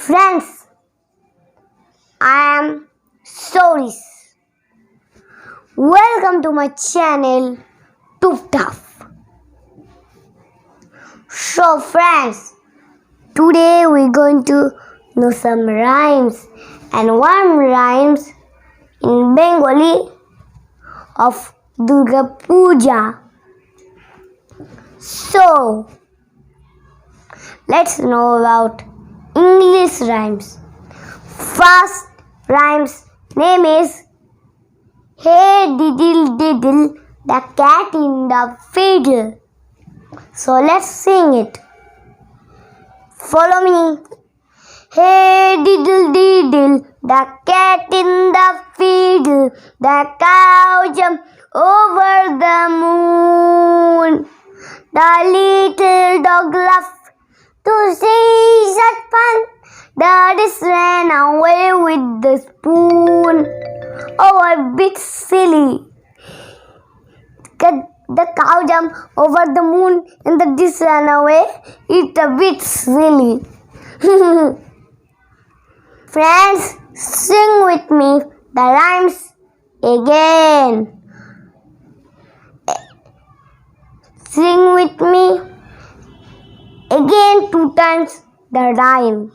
Friends, I am Stories. Welcome to my channel, Toof Tough. So friends, today we're going to know some rhymes and one rhymes in Bengali of Durga Puja. So, let's know about English rhymes. First rhyme's name is Hey Diddle Diddle, the cat in the fiddle. So let's sing it. Follow me. Hey Diddle Diddle, the cat in the fiddle, the cow jumped over the moon. The little dog laughed to see such fun. The dish ran away with the spoon. Oh, a bit silly. The cow jumped over the moon and the dish ran away. It's a bit silly. Friends, sing with me the rhymes again. Sing with me again 2 times the rhyme.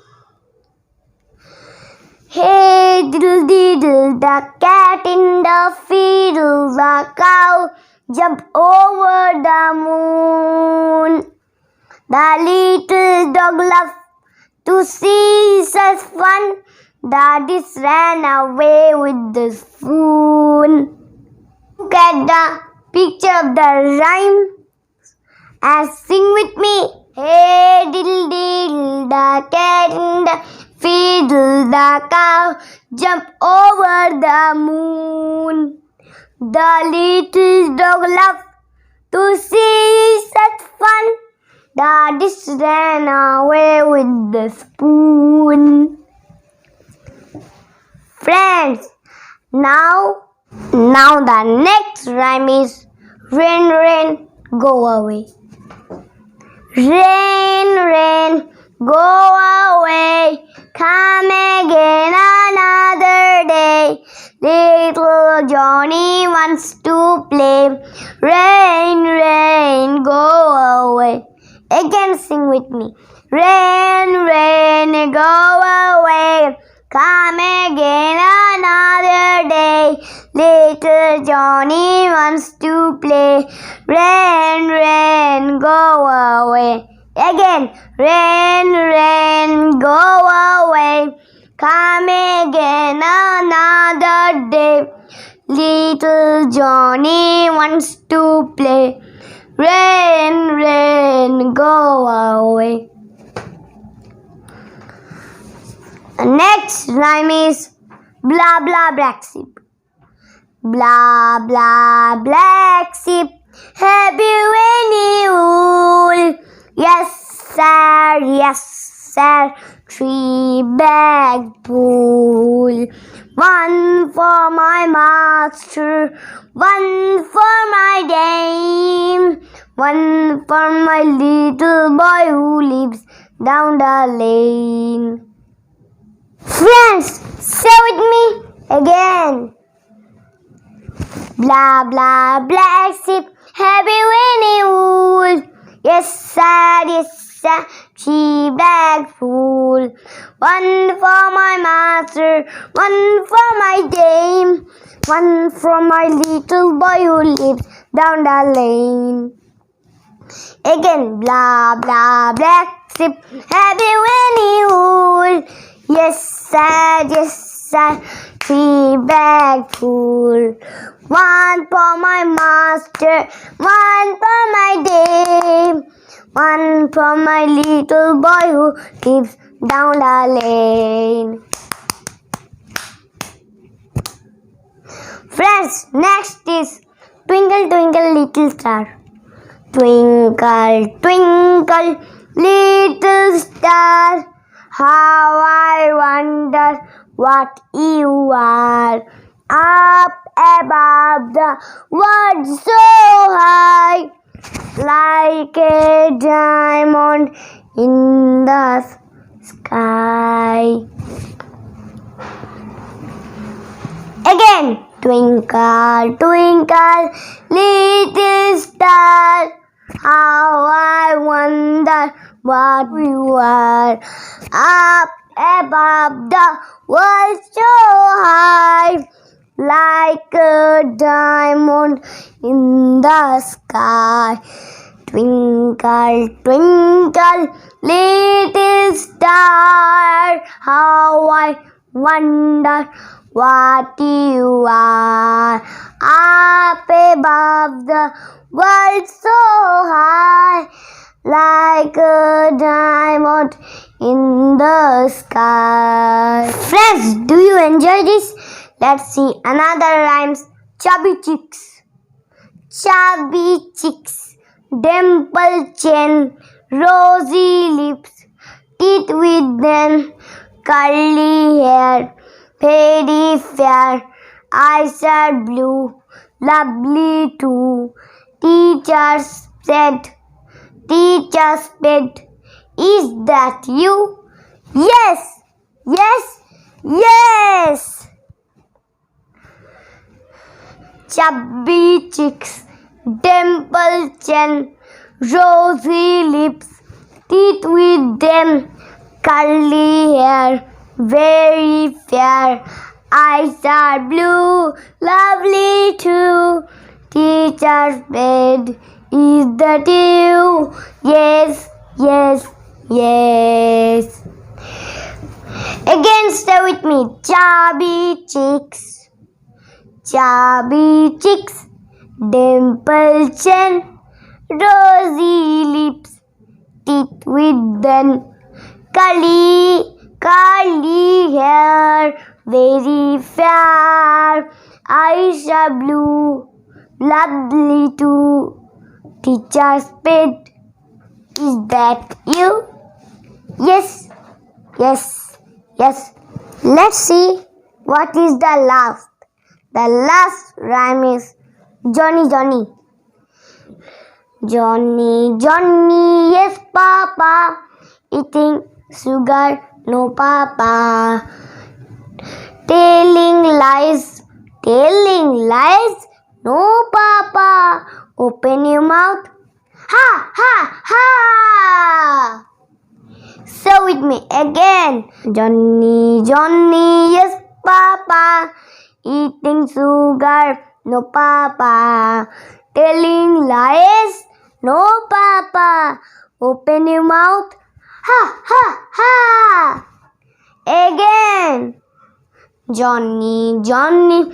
Hey diddle diddle, the cat in the fiddle, the cow jumped over the moon. The little dog laughed to see such fun. The dish ran away with the spoon. Look at the picture of the rhyme and sing with me. Hey diddle diddle, the cat in the fiddle, the cow jumped over the moon. The little dog laughed to see such fun. The dish ran away with the spoon. Friends, now the next rhyme is Rain, rain, go away. Rain, rain, go away. Come again another day. Little Johny wants to play. Rain, rain, go away. Again sing with me. Rain, rain, go away. Come again another day. Little Johny wants to play. Rain, rain, go away. Again. Rain, rain, go away. Come again another day. Little Johny wants to play. Rain, rain, go away. Next rhyme is Blah blah black sheep. Blah blah black sheep, have you any wool? Yes sir, 3 bag full. 1 for my master, 1 for my dame, 1 for my little boy who lives down the lane. Friends, say with me again. Blah blah black sheep, have you any wool? Yes sir, 3 bag full. 1 for my master, 1 for my dame, 1 for my little boy who lives down the lane. Again, blah blah black sheep, have you any wool? Yes sir, 3 bag full. 1 for my master, 1 for my dame, 1 for my little boy who lives down the lane. Friends, next is Twinkle Twinkle Little Star. Twinkle twinkle little star, how I wonder what you are. Up above the world so high, like a diamond in the sky. Again. Twinkle, twinkle, little star, how I wonder what you are. Up above the world so high, like a diamond in the sky. Twinkle, twinkle, little star, how I wonder what you are. Up above the world so high, like a diamond in the sky. Friends, do you enjoy this? Let's see another rhymes. Chubby chicks, chubby chicks, dimple chin, rosy lips, teeth with them, curly hair, very fair, eyes are blue, lovely too. Teacher said, is that you? Yes, yes, yes. Chubby cheeks, dimple chin, rosy lips, teeth with them, curly hair, very fair, eyes are blue, lovely too. Teacher's bed, is that you? Yes, yes, yes. Again, stay with me. Chubby cheeks, chubby cheeks, dimple chin, rosy lips, teeth with them, curly hair, very fair, eyes are blue, lovely too. Teacher's pet, is that you? Yes, yes, yes. Let's see what is the last. The last rhyme is Johny Johny. Johny Johny, yes papa, eating sugar, no papa. Telling lies, no papa. Open your mouth, ha ha ha. So with me again. Johny Johny, yes papa, eating sugar, no papa. Telling lies, no papa. Open your mouth, ha ha ha. Again. Johny Johny,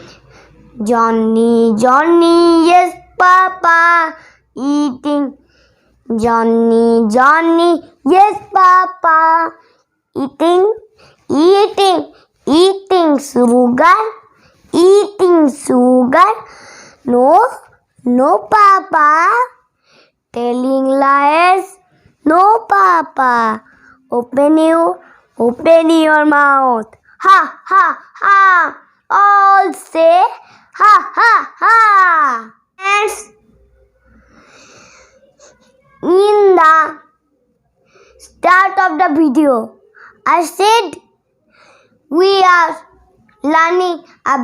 Johny Johny, yes papa, eating. Johny Johny, yes papa, eating sugar, no papa. Telling lies, no papa. Open your mouth, ha ha ha. All say ha ha ha. And in the start of the video, I said we are learning a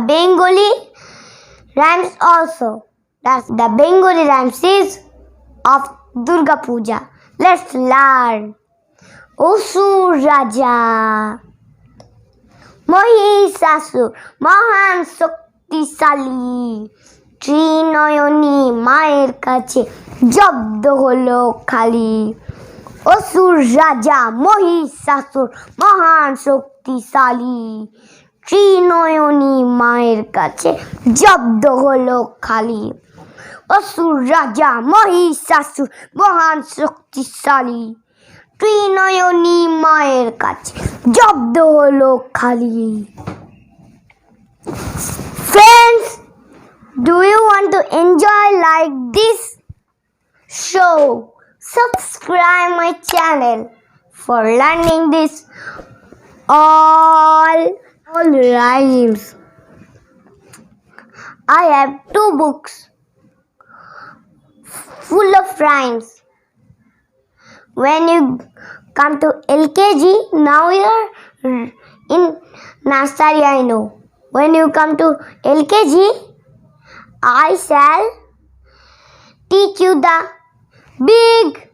Bengali rhymes also. That's the Bengali rhymes is of Durga Puja. Let's learn. Osur Raja, Mahishasur, Mahan Shaktishaলী, Trinayani মায়ের কাছে জব্দ হলো খালি। অসুর রাজা মহিষাসুর মহান শক্তিশালী, ত্রিনয়নী মায়ের কাছে জব্দ হলো খালি। অসুর রাজা মহিষাসুর মহান শক্তিশালী, ত্রিনয়নী মায়ের কাছে জব্দ হলো খালি। Friends, do you want to enjoy like this show? Subscribe my channel for learning this all rhymes. I have 2 books full of rhymes. When you come to LKG, now in nursery, I know. When you come to LKG, I shall teach you the big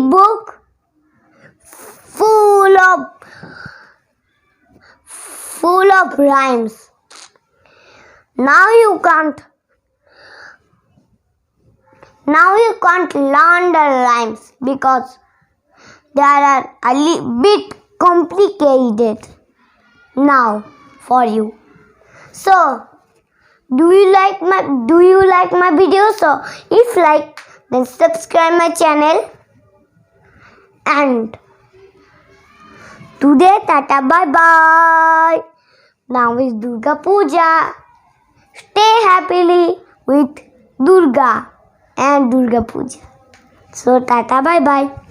book full of rhymes. Now you can't learn the rhymes because they are a bit complicated now for you. So, do you like my video? So, if like, then subscribe my channel. And today, tata, bye bye. Now is Durga Puja. Stay happily with Durga and Durga Puja. So, tata, bye bye.